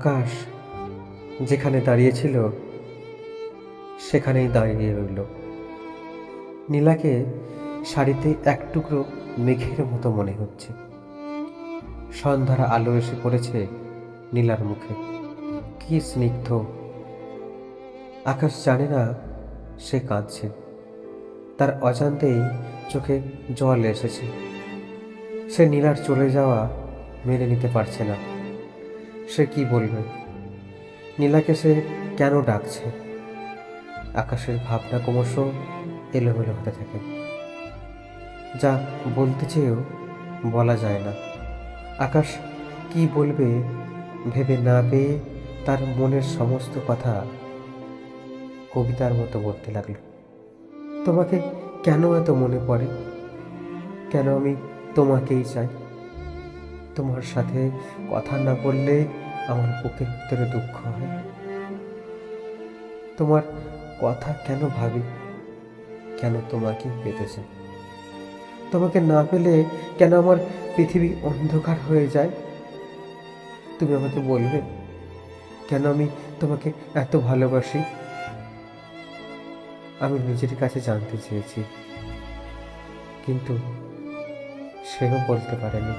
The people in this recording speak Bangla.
আকাশ যেখানে দাঁড়িয়েছিল সেখানেই দাঁড়িয়ে রইল। নীলাকে শাড়িতে এক টুকরো মেঘের মতো মনে হচ্ছে। সন্ধ্যার আলো এসে পড়েছে নীলার মুখে, কি স্নিগ্ধ। আকাশ জানে না সে কাঁদছে, তার অজান্তেই চোখে জল এসেছে। সে নীলার চলে যাওয়া মেনে নিতে পারছে না। সে কি বলবে? নীলাকে সে কেন ডাকছে? আকাশের ভাবনা ক্রমশ এলোমেলো হতে থাকে, যা বলতে চেয়েও বলা যায় না। আকাশ কি বলবে ভেবে না পেয়ে তার মনের সমস্ত কথা কবিতার মতো বলতে লাগলো। তোমাকে কেন এত মনে পড়ে, কেন আমি তোমাকেই চাই। তোমার সাথে কথা না বললে আমার বুকের ভিতরে দুঃখ হয়। তোমার কথা কেন ভাবি, কেন তোমাকেই পেতে চাই। তোমাকে না পেলে কেন আমার পৃথিবী অন্ধকার হয়ে যায়। তুমি আমাকে বলবে কেন আমি তোমাকে এত ভালোবাসি। আমি নিজের কাছে জানতে চেয়েছি, কিন্তু সেও বলতে পারেনি।